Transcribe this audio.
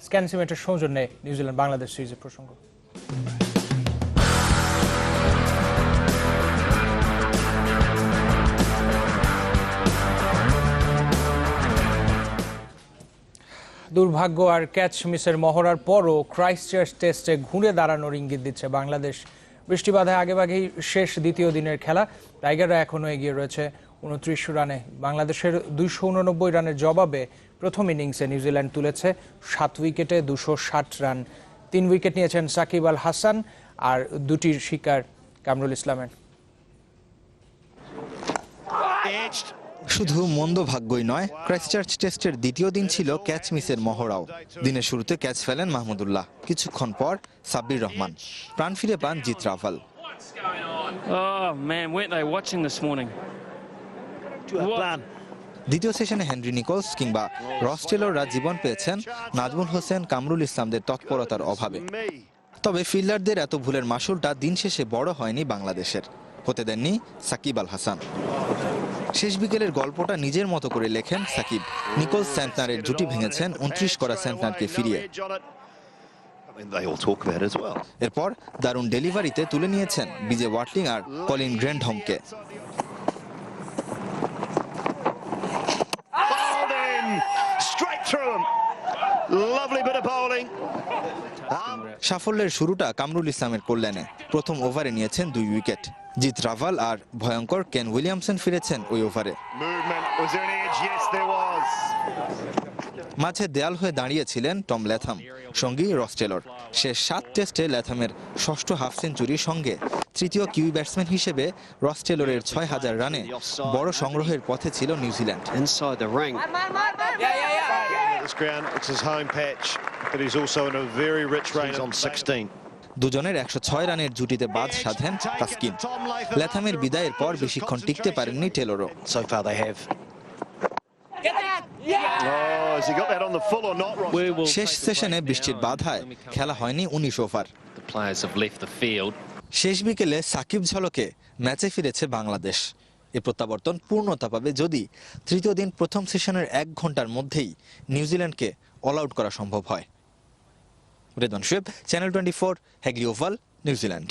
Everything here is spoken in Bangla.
স্ক্যান সিমেন্টের সৌজন্যে নিউজিল্যান্ড বাংলাদেশ সিরিজের প্রসঙ্গ। দুর্ভাগ্য আর ক্যাচ মিসের মহড়ার পরও ক্রাইস্টচার্চ টেস্টে ঘুরে দাঁড়ানোর ইঙ্গিত দিচ্ছে বাংলাদেশ। বৃষ্টিবাধায় আগেভাগেই শেষ দ্বিতীয় দিনের খেলা। টাইগাররা এখনও এগিয়ে রয়েছে 29 রানে। বাংলাদেশের 289 রানের জবাবে প্রথম ইনিংসে নিউজিল্যান্ড তুলেছে 7 উইকেটে 260 রান। 3 উইকেট নিয়েছেন সাকিব আল হাসান আর দুটির শিকার কামরুল ইসলামের। শুধু মন্দ ভাগ্যই নয়, ক্রাইস্টচার্চ টেস্টের দ্বিতীয় দিন ছিল ক্যাচ মিসের মহড়াও। দিনের শুরুতে ক্যাচ ফেলেন মাহমুদুল্লাহ, কিছুক্ষণ পর সাব্বির রহমান, প্রাণ ফিরে পান জিত রাভাল। দ্বিতীয় সেশনে হেনরি নিকোলস কিংবা রস টেলররা জীবন পেয়েছেন নাজমুল হোসেন, কামরুল ইসলামদের তৎপরতার অভাবে। তবে ফিল্ডারদের এত ভুলের মাসুলটা দিন শেষে বড় হয়নি বাংলাদেশের, হতে দেননি সাকিব আল হাসান। শেষ বিকেলের গল্পটা নিজের মতো করে লেখেন সাকিব। নিকোলস সেন্টনারের জুটি ভেঙেছেন 29 করা সেন্টনারকে ফিরিয়ে। এরপর দারুণ ডেলিভারিতে তুলে নিয়েছেন বিজে ওয়াটলিং আর কলিন গ্র্যান্ডহমকে। সাফল্যের শুরুটা কামরুল ইসলামের কল্যাণে। প্রথম ওভারে নিয়েছেন 2 উইকেট। জিত রাভাল আর ভয়ঙ্কর কেন উইলিয়ামসন ফিরেছেন ওই ওভারে। মাঝে দেয়াল হয়ে দাঁড়িয়েছিলেন টম ল্যাথাম, সঙ্গী রস টেলর। শেষ 7 টেস্টে ল্যাথামের ষষ্ঠ হাফ সেঞ্চুরির সঙ্গে তৃতীয় কিউই ব্যাটসম্যান হিসেবে রস টেলরের 6000 রানে বড় সংগ্রহের পথে ছিল নিউজিল্যান্ড। দুজনের 106 রানের জুটিতে বাদ সাধেন তাসকিন। ল্যাথামের বিদায়ের পর বেশিক্ষণ টিকতে পারেননি টেলরও। শেষ সেশনে বৃষ্টির বাধায় খেলা হয়নি 19 ওভার। শেষ বিকেলে সাকিব ঝলকে ম্যাচে ফিরেছে বাংলাদেশ। এ প্রত্যাবর্তন পূর্ণতা পাবে যদি তৃতীয় দিন প্রথম সেশনের 1 ঘন্টার মধ্যেই নিউজিল্যান্ডকে অল আউট করা সম্ভব হয়। Redon Shuyeb, channel 24, হেগলি oval, New Zealand.